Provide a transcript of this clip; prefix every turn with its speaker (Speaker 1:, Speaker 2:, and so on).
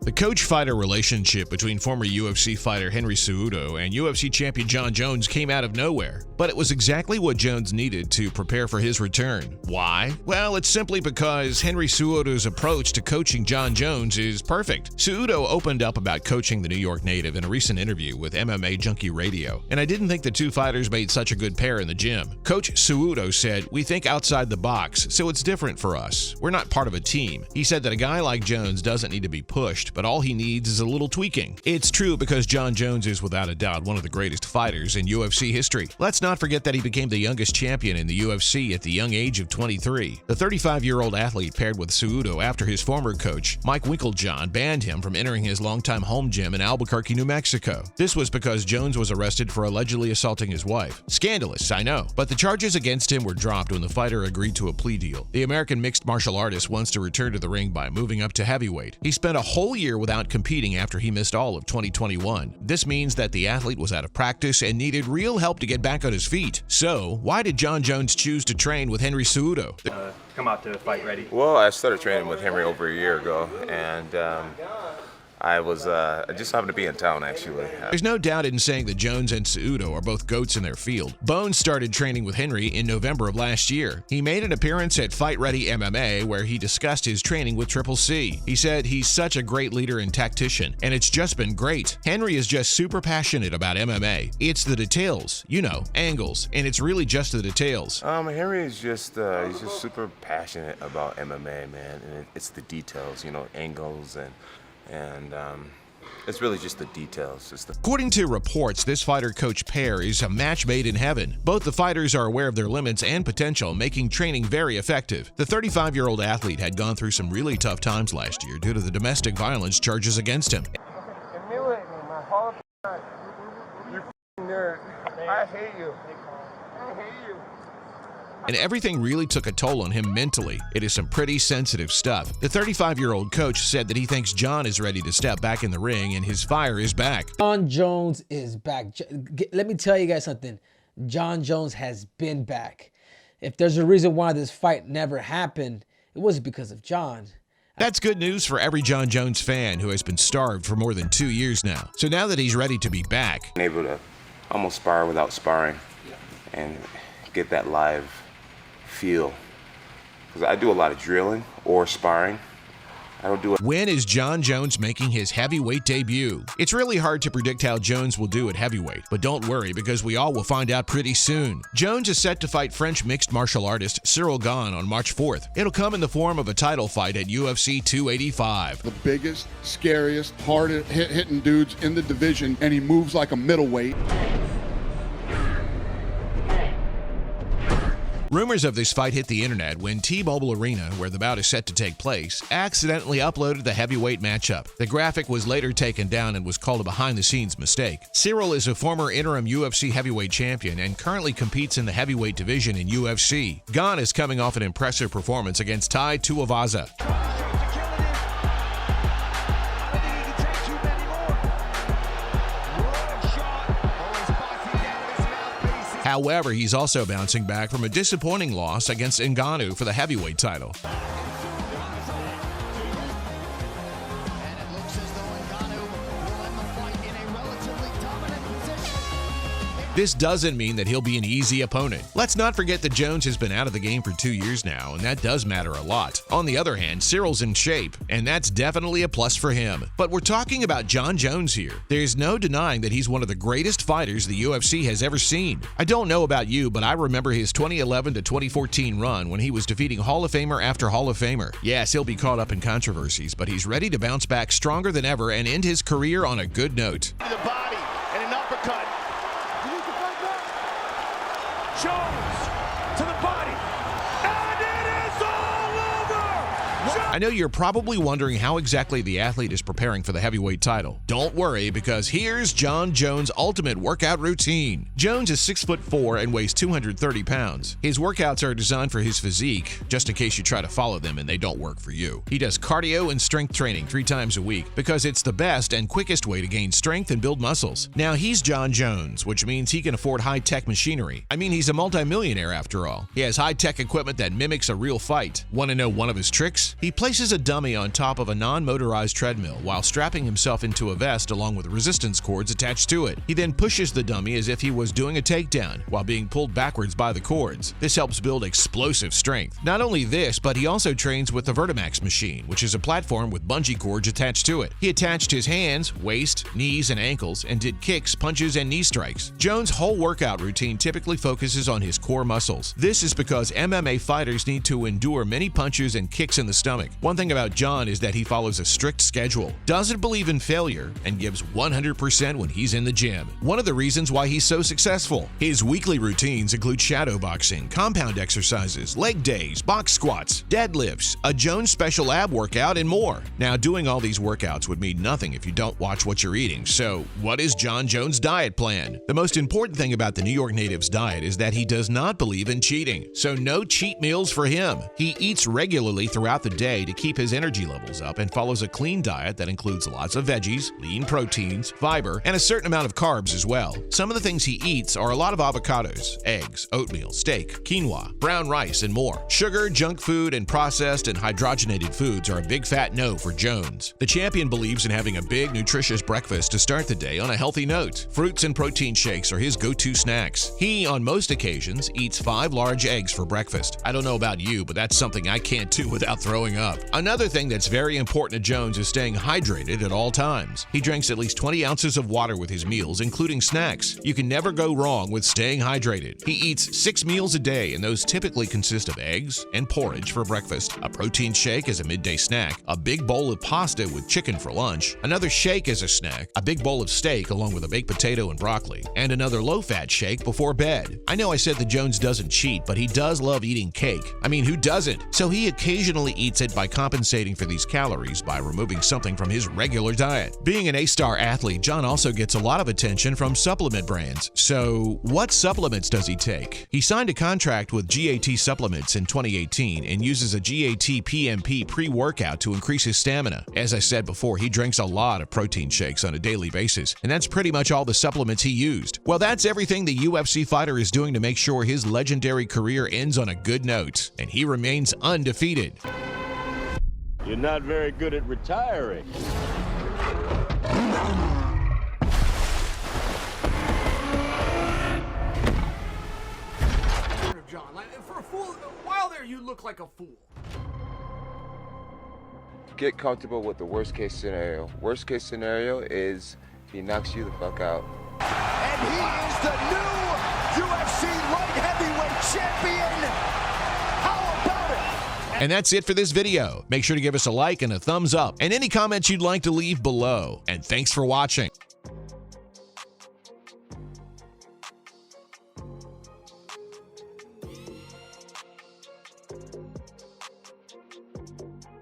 Speaker 1: The coach-fighter relationship between former UFC fighter Henry Cejudo and UFC champion Jon Jones came out of nowhere, but it was exactly what Jones needed to prepare for his return. Why? Well, it's simply because Henry Cejudo's approach to coaching Jon Jones is perfect. Cejudo opened up about coaching the New York native in a recent interview with MMA Junkie Radio, and I didn't think the two fighters made such a good pair in the gym. Coach Cejudo said, "We think outside the box, so it's different for us. We're not part of a team." He said that a guy like Jones doesn't need to be pushed, but all he needs is a little tweaking. It's true because Jon Jones is without a doubt one of the greatest fighters in UFC history. Let's not forget that he became the youngest champion in the UFC at the young age of 23. The 35-year-old athlete paired with Cejudo after his former coach, Mike Winkeljohn, banned him from entering his longtime home gym in Albuquerque, New Mexico. This was because Jones was arrested for allegedly assaulting his wife. Scandalous, I know, but the charges against him were dropped when the fighter agreed to a plea deal. The American mixed martial artist wants to return to the ring by moving up to heavyweight. He spent a whole year without competing after he missed all of 2021. This means that the athlete was out of practice and needed real help to get back on his feet. So, why did Jon Jones choose to train with Henry Cejudo?
Speaker 2: Come out to fight ready?
Speaker 3: Well, I started training with Henry over a year ago, and I just happened to be in town, actually.
Speaker 1: There's no doubt in saying that Jones and Cejudo are both goats in their field. Bones started training with Henry in November of last year. He made an appearance at Fight Ready MMA where he discussed his training with Triple C. He said he's such a great leader and tactician, and it's just been great. Henry is just super passionate about MMA. It's the details, you know, angles, and it's really just the details.
Speaker 3: Henry is just he's just super passionate about MMA, man, and it's the details, you know, angles and it's really just the details.
Speaker 1: According to reports, this fighter-coach pair is a match made in heaven. Both the fighters are aware of their limits and potential, making training very effective. The 35-year-old athlete had gone through some really tough times last year due to the domestic violence charges against him.
Speaker 4: Humiliate me my whole time. You nerd. I hate you. I hate you.
Speaker 1: And everything really took a toll on him mentally. It is some pretty sensitive stuff. The 35-year-old coach said that he thinks Jon is ready to step back in the ring and his fire is back.
Speaker 5: Jon Jones is back. Let me tell you guys something. Jon Jones has been back. If there's a reason why this fight never happened, it was because of Jon.
Speaker 1: That's good news for every Jon Jones fan who has been starved for more than 2 years now. So now that he's ready to be back,
Speaker 3: I'm able to almost spar without sparring and get that live feel, because I do a lot of drilling or sparring. I don't do it.
Speaker 1: When is Jon Jones making his heavyweight debut? It's really hard to predict how Jones will do at heavyweight, but don't worry because we all will find out pretty soon. Jones is set to fight French mixed martial artist Cyril Gane on March 4th. It'll come in the form of a title fight at UFC 285.
Speaker 6: The biggest, scariest, hard-hitting dudes in the division, and he moves like a middleweight.
Speaker 1: Rumors of this fight hit the internet when T-Mobile Arena, where the bout is set to take place, accidentally uploaded the heavyweight matchup. The graphic was later taken down and was called a behind-the-scenes mistake. Cyril is a former interim UFC heavyweight champion and currently competes in the heavyweight division in UFC. Gane is coming off an impressive performance against Tai Tuivasa. However, he's also bouncing back from a disappointing loss against Ngannou for the heavyweight title. This doesn't mean that he'll be an easy opponent. Let's not forget that Jones has been out of the game for 2 years now, and that does matter a lot. On the other hand, Cyril's in shape, and that's definitely a plus for him. But we're talking about Jon Jones here. There's no denying that he's one of the greatest fighters the UFC has ever seen. I don't know about you, but I remember his 2011 to 2014 run when he was defeating Hall of Famer after Hall of Famer. Yes, he'll be caught up in controversies, but he's ready to bounce back stronger than ever and end his career on a good note.
Speaker 4: The body and an uppercut. Jones to the body, and it is all over!
Speaker 1: I know you're probably wondering how exactly the athlete is preparing for the heavyweight title. Don't worry, because here's Jon Jones' ultimate workout routine. Jones is 6'4" and weighs 230 pounds. His workouts are designed for his physique, just in case you try to follow them and they don't work for you. He does cardio and strength training 3 times a week because it's the best and quickest way to gain strength and build muscles. Now, he's Jon Jones, which means he can afford high-tech machinery. I mean, he's a multimillionaire after all. He has high-tech equipment that mimics a real fight. Want to know one of his tricks? He places a dummy on top of a non-motorized treadmill while strapping himself into a vest along with resistance cords attached to it. He then pushes the dummy as if he was doing a takedown while being pulled backwards by the cords. This helps build explosive strength. Not only this, but he also trains with the Vertimax machine, which is a platform with bungee cords attached to it. He attached his hands, waist, knees, and ankles and did kicks, punches, and knee strikes. Jones' whole workout routine typically focuses on his core muscles. This is because MMA fighters need to endure many punches and kicks in the stomach. One thing about John is that he follows a strict schedule, doesn't believe in failure, and gives 100% when he's in the gym. One of the reasons why he's so successful. His weekly routines include shadow boxing, compound exercises, leg days, box squats, deadlifts, a Jones special ab workout, and more. Now, doing all these workouts would mean nothing if you don't watch what you're eating. So, what is John Jones' diet plan? The most important thing about the New York native's diet is that he does not believe in cheating. So, no cheat meals for him. He eats regularly throughout the day to keep his energy levels up and follows a clean diet that includes lots of veggies, lean proteins, fiber, and a certain amount of carbs as well. Some of the things he eats are a lot of avocados, eggs, oatmeal, steak, quinoa, brown rice, and more. Sugar, junk food, and processed and hydrogenated foods are a big fat no for Jones. The champion believes in having a big, nutritious breakfast to start the day on a healthy note. Fruits and protein shakes are his go-to snacks. He, on most occasions, eats 5 large eggs for breakfast. I don't know about you, but that's something I can't do without throwing up. Another thing that's very important to Jones is staying hydrated at all times. He drinks at least 20 ounces of water with his meals, including snacks. You can never go wrong with staying hydrated. He eats 6 meals a day, and those typically consist of eggs and porridge for breakfast, a protein shake as a midday snack, a big bowl of pasta with chicken for lunch, another shake as a snack, a big bowl of steak along with a baked potato and broccoli, and another low-fat shake before bed. I know I said that Jones doesn't cheat, but he does love eating cake. I mean, who doesn't? So he occasionally eats it by compensating for these calories by removing something from his regular diet. Being an A-star athlete, John also gets a lot of attention from supplement brands. So what supplements does he take? He signed a contract with GAT Supplements in 2018 and uses a GAT PMP pre-workout to increase his stamina. As I said before, he drinks a lot of protein shakes on a daily basis, and that's pretty much all the supplements he used. Well, that's everything the UFC fighter is doing to make sure his legendary career ends on a good note, and he remains undefeated.
Speaker 7: You're not very good at retiring.
Speaker 8: John, for a fool, while there you look like a fool.
Speaker 3: Get comfortable with the worst case scenario. Worst case scenario is he knocks you the fuck out.
Speaker 8: And he is the new UFC light heavyweight champion. How about it?
Speaker 1: And that's it for this video. Make sure to give us a like and a thumbs up, and any comments you'd like to leave below. And thanks for watching.